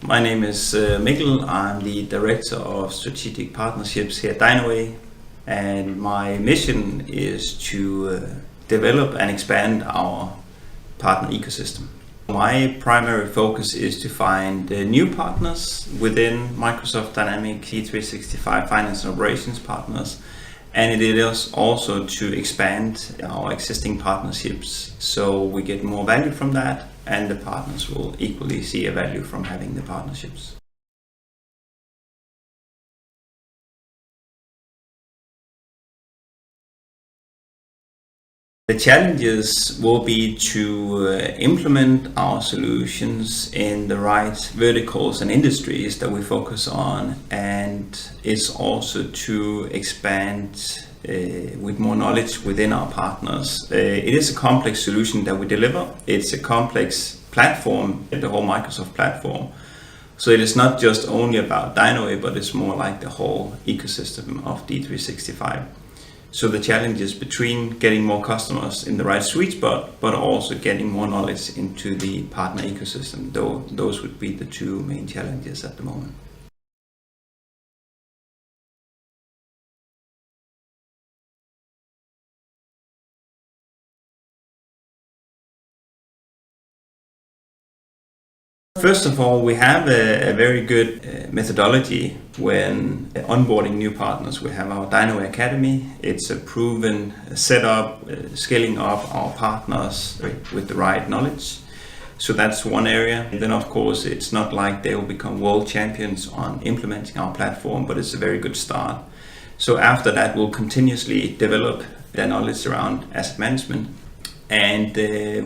My name is Mikkel. I'm the Director of Strategic Partnerships here at Dynaway, and my mission is to develop and expand our partner ecosystem. My primary focus is to find new partners within Microsoft Dynamics 365 Finance and Operations partners, and it is also to expand our existing partnerships so we get more value from that, and the partners will equally see a value from having the partnerships. The challenges will be to implement our solutions in the right verticals and industries that we focus on, and it's also to expand with more knowledge within our partners. It is a complex solution that we deliver. It's a complex platform, the whole Microsoft platform. So it is not just only about Dynaway, but it's more like the whole ecosystem of D365. So the challenge is between getting more customers in the right sweet spot, but also getting more knowledge into the partner ecosystem. Those would be the two main challenges at the moment. First of all, we have a very good methodology when onboarding new partners. We have our Dynaway Academy. It's a proven setup, scaling up our partners with the right knowledge. So that's one area. And then of course, it's not like they will become world champions on implementing our platform, but it's a very good start. So after that, we'll continuously develop their knowledge around asset management. And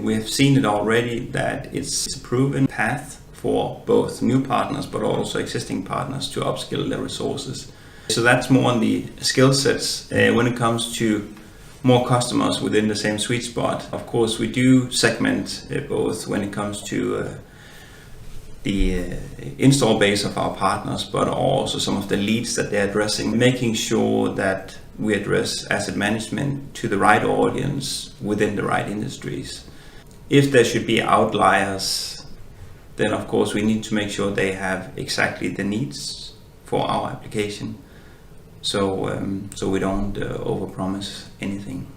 we have seen it already that it's a proven path for both new partners but also existing partners to upskill their resources. So that's more on the skill sets. When it comes to more customers within the same sweet spot, of course we do segment both when it comes to the install base of our partners, but also some of the leads that they're addressing, making sure that we address asset management to the right audience within the right industries. If there should be outliers, then of course we need to make sure they have exactly the needs for our application, so we don't overpromise anything.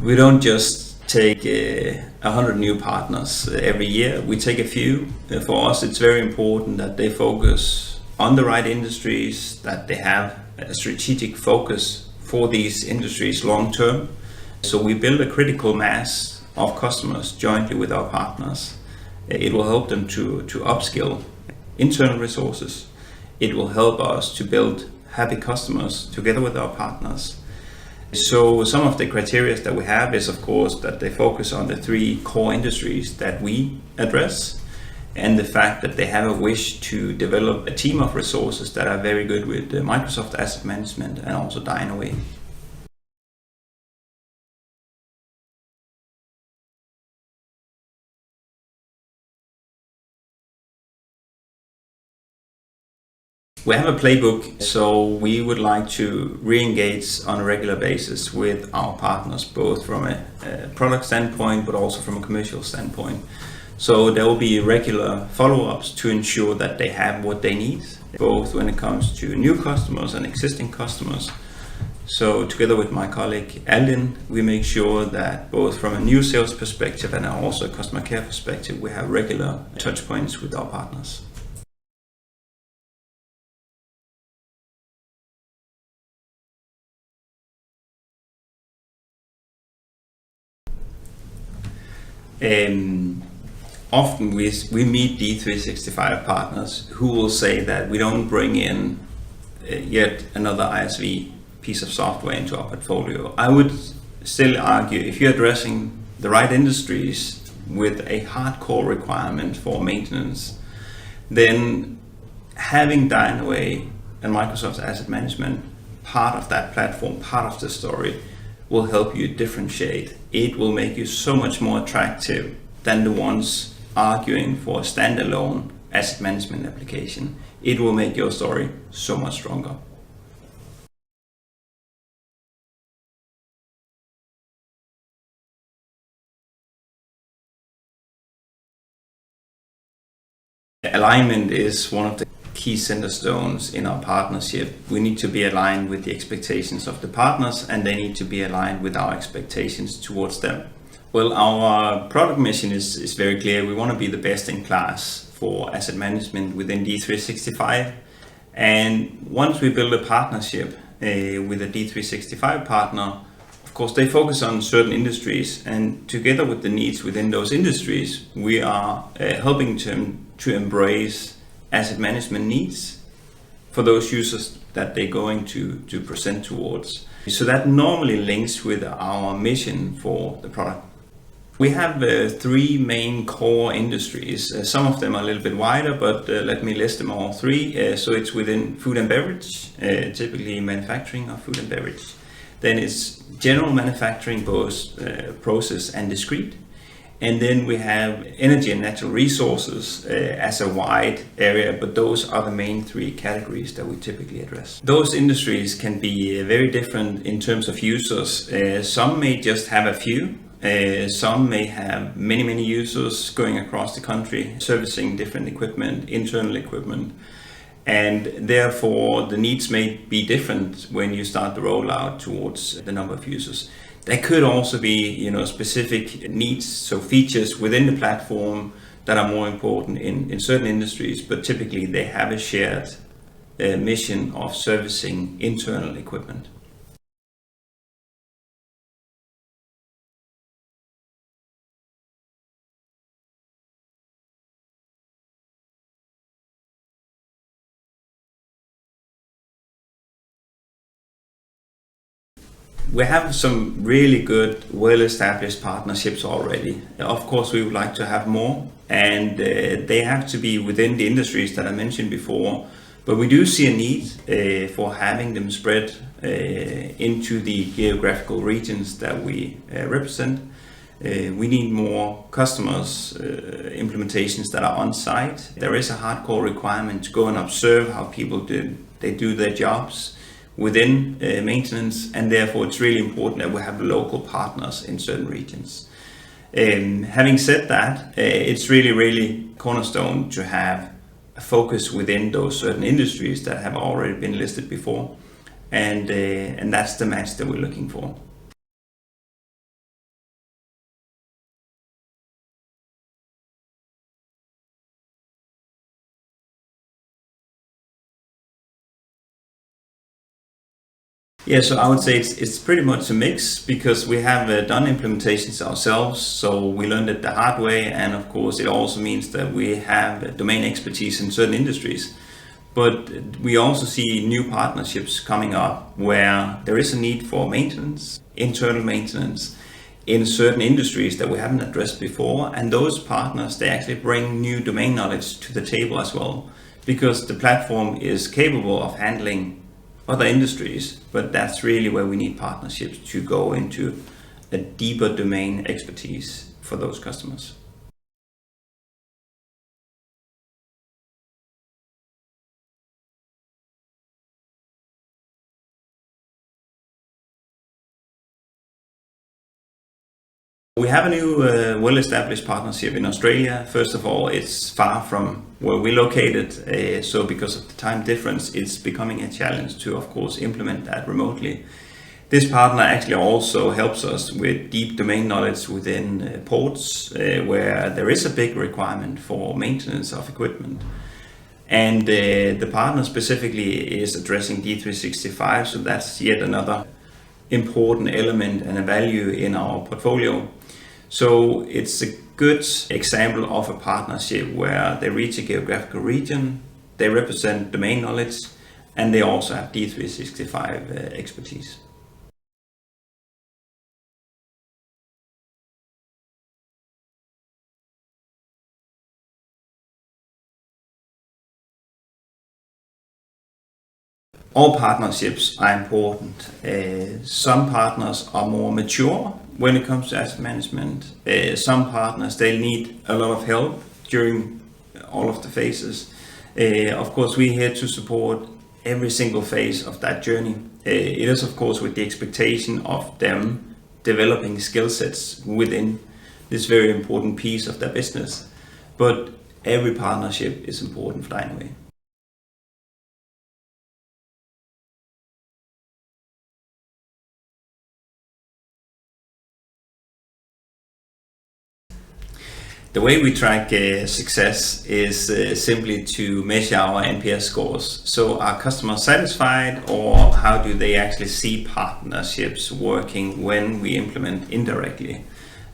We don't just take 100 new partners every year. We take a few. For us, it's very important that they focus on the right industries, that they have a strategic focus for these industries long term. So we build a critical mass of customers jointly with our partners. It will help them to upskill internal resources. It will help us to build happy customers together with our partners. So some of the criteria that we have is of course that they focus on the 3 core industries that we address, and the fact that they have a wish to develop a team of resources that are very good with Microsoft Asset Management and also Dynaway. We have a playbook, so we would like to re-engage on a regular basis with our partners, both from a product standpoint, but also from a commercial standpoint. So there will be regular follow-ups to ensure that they have what they need, both when it comes to new customers and existing customers. So together with my colleague Alden, we make sure that both from a new sales perspective and also a customer care perspective, we have regular touch points with our partners. Often we meet D365 partners who will say that we don't bring in yet another ISV piece of software into our portfolio. I would still argue if you're addressing the right industries with a hardcore requirement for maintenance, then having Dynaway and Microsoft Asset Management part of that platform, part of the story, will help you differentiate. It will make you so much more attractive than the ones arguing for a standalone asset management application. It will make your story so much stronger. alignment is one of the key center stones in our partnership. We need to be aligned with the expectations of the partners, and they need to be aligned with our expectations towards them. Well, our product mission is very clear. We want to be the best in class for asset management within D365. And once we build a partnership with a D365 partner, of course, they focus on certain industries, and together with the needs within those industries, we are helping to embrace asset management needs for those users that they're going to present towards. So that normally links with our mission for the product. We have three main core industries. Some of them are a little bit wider, but let me list them all three. So it's within food and beverage, typically manufacturing of food and beverage. Then it's general manufacturing, both process and discrete. And then we have energy and natural resources as a wide area, but those are the main three categories that we typically address. Those industries can be very different in terms of users. Some may just have a few. Some may have many users going across the country, servicing different equipment, internal equipment, and therefore the needs may be different when you start the rollout towards the number of users. There could also be, specific needs, so features within the platform that are more important in certain industries, but typically they have a shared mission of servicing internal equipment. We have some really good, well-established partnerships already. Of course, we would like to have more, and they have to be within the industries that I mentioned before. But we do see a need for having them spread into the geographical regions that we represent. We need more customers, implementations that are on site. There is a hardcore requirement to go and observe how people do their jobs within maintenance, and therefore it's really important that we have local partners in certain regions. Having said that, it's really cornerstone to have a focus within those certain industries that have already been listed before, and that's the match that we're looking for. Yeah, so I would say it's pretty much a mix, because we have done implementations ourselves, so we learned it the hard way, and of course it also means that we have domain expertise in certain industries. But we also see new partnerships coming up where there is a need for maintenance, internal maintenance, in certain industries that we haven't addressed before, and those partners, they actually bring new domain knowledge to the table as well, because the platform is capable of handling other industries, but that's really where we need partnerships to go into a deeper domain expertise for those customers. We have a new well-established partnership in Australia. First of all, it's far from where we're located, so because of the time difference, it's becoming a challenge to, of course, implement that remotely. This partner actually also helps us with deep domain knowledge within ports, where there is a big requirement for maintenance of equipment. And the partner specifically is addressing D365, so that's yet another important element and a value in our portfolio. So it's a good example of a partnership where they reach a geographical region, they represent domain knowledge, and they also have D365 expertise. All partnerships are important. Some partners are more mature when it comes to asset management. Some partners, they need a lot of help during all of the phases. Of course, we're here to support every single phase of that journey. It is, of course, with the expectation of them developing skill sets within this very important piece of their business. But Every partnership is important for Dynaway. The way we track success is simply to measure our NPS scores. So are customers satisfied, or how do they actually see partnerships working when we implement indirectly?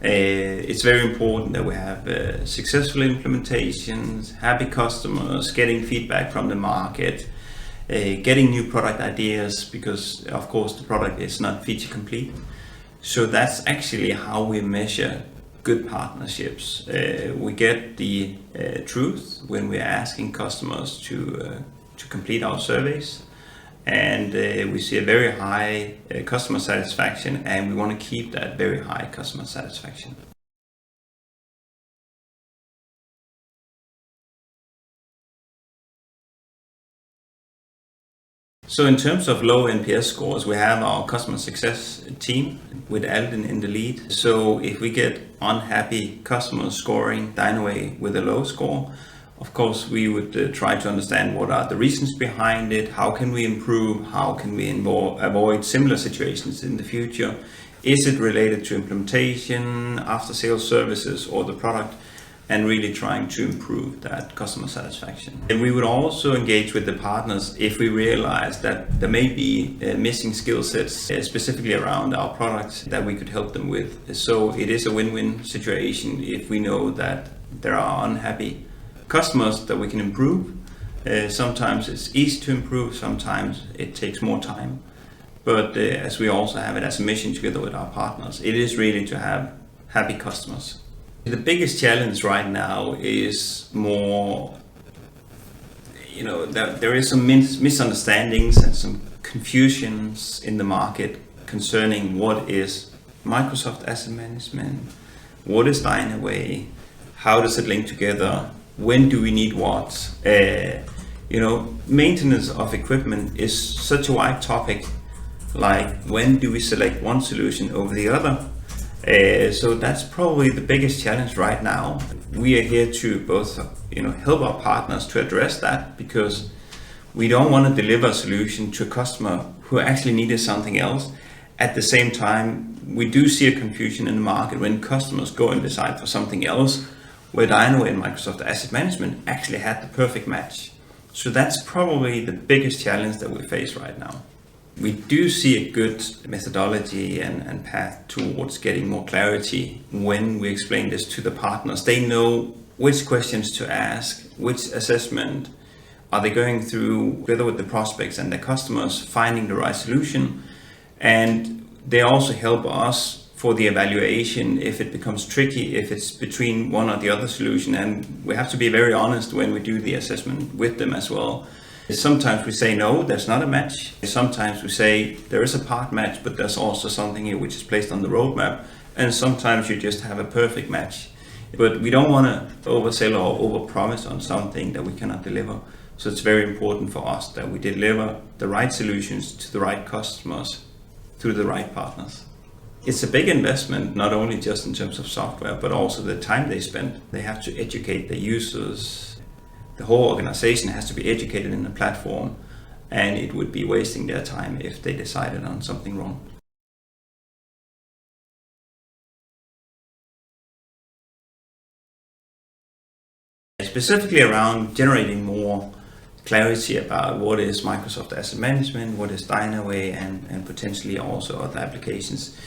It's very important that we have successful implementations, happy customers, getting feedback from the market, getting new product ideas, because of course the product is not feature complete. So that's actually how we measure good partnerships. We get the truth when we're asking customers to complete our surveys, and we see a very high customer satisfaction, and we want to keep that very high customer satisfaction. So in terms of low NPS scores, we have our customer success team with Alden in the lead. So if we get unhappy customers scoring Dynaway with a low score, of course we would try to understand what are the reasons behind it, how can we improve, how can we avoid similar situations in the future. Is it related to implementation, after sales services, or the product? And really trying to improve that customer satisfaction. And we would also engage with the partners if we realize that there may be missing skill sets, specifically around our products, that we could help them with. So it is a win-win situation if we know that there are unhappy customers that we can improve. Sometimes it's easy to improve, sometimes it takes more time. But as we also have it as a mission together with our partners, it is really to have happy customers. The biggest challenge right now is more, there is some misunderstandings and some confusions in the market concerning what is Microsoft Asset Management, what is Dynaway, how does it link together, when do we need what. Maintenance of equipment is such a wide topic, like when do we select one solution over the other. So that's probably the biggest challenge right now. We are here to both, help our partners to address that, because we don't want to deliver a solution to a customer who actually needed something else. At the same time, we do see a confusion in the market when customers go and decide for something else, where Dynaway and Microsoft Asset Management actually had the perfect match. So that's probably the biggest challenge that we face right now. We do see a good methodology and path towards getting more clarity when we explain this to the partners. They know which questions to ask, which assessment are they going through together with the prospects and the customers, finding the right solution. And they also help us for the evaluation if it becomes tricky, if it's between one or the other solution. And we have to be very honest when we do the assessment with them as well. Sometimes we say, no, there's not a match. Sometimes we say there is a part match, but there's also something here which is placed on the roadmap. And sometimes you just have a perfect match. But we don't want to oversell or overpromise on something that we cannot deliver. So it's very important for us that we deliver the right solutions to the right customers through the right partners. It's a big investment, not only just in terms of software, but also the time they spend. They have to educate the users. The whole organization has to be educated in the platform, and it would be wasting their time if they decided on something wrong. Specifically around generating more clarity about what is Microsoft Asset Management, what is Dynaway, and potentially also other applications.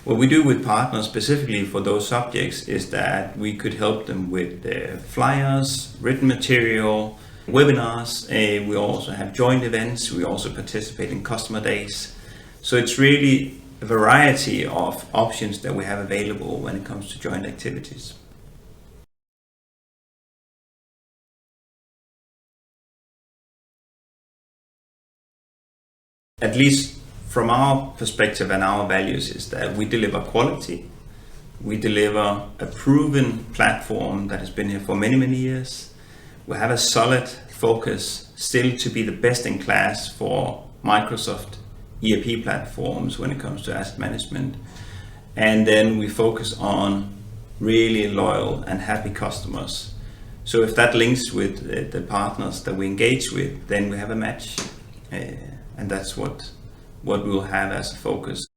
What we do with partners specifically for those subjects is that we could help them with flyers, written material, webinars. We also have joint events. We also participate in customer days. So it's really a variety of options that we have available when it comes to joint activities. At least from our perspective and our values is that we deliver quality. We deliver a proven platform that has been here for many, many years. We have a solid focus still to be the best in class for Microsoft ERP platforms when it comes to asset management. And then we focus on really loyal and happy customers. So if that links with the partners that we engage with, then we have a match, and that's what we'll have as a focus.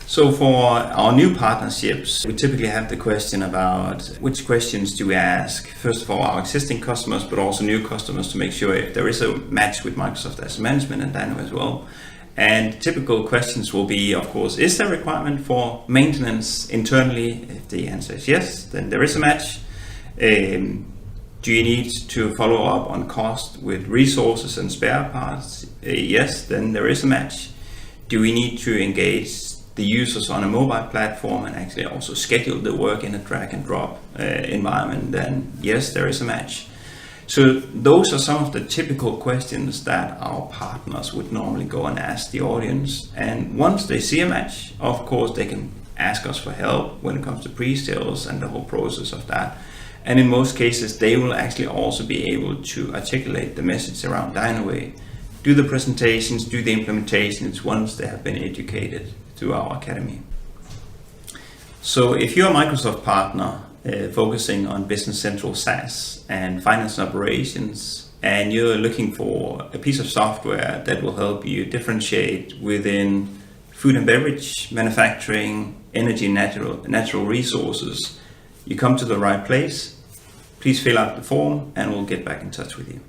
So for our new partnerships, we typically have the question about which questions do we ask, first of all, our existing customers, but also new customers, to make sure if there is a match with Microsoft Asset Management and Dynaway as well. And typical questions will be, of course, is there a requirement for maintenance internally? If the answer is yes, then there is a match. Do you need to follow up on cost with resources and spare parts? Yes, then there is a match. Do we need to engage the users on a mobile platform and actually also schedule the work in a drag and drop environment? Then yes, there is a match. So those are some of the typical questions that our partners would normally go and ask the audience. And once they see a match, of course, they can ask us for help when it comes to pre-sales and the whole process of that. And in most cases, they will actually also be able to articulate the message around Dynaway, do the presentations, do the implementations once they have been educated through our academy. So if you're a Microsoft partner focusing on Business Central SaaS and finance and operations, and you're looking for a piece of software that will help you differentiate within food and beverage, manufacturing, energy, natural resources, you come to the right place. Please fill out the form and we'll get back in touch with you.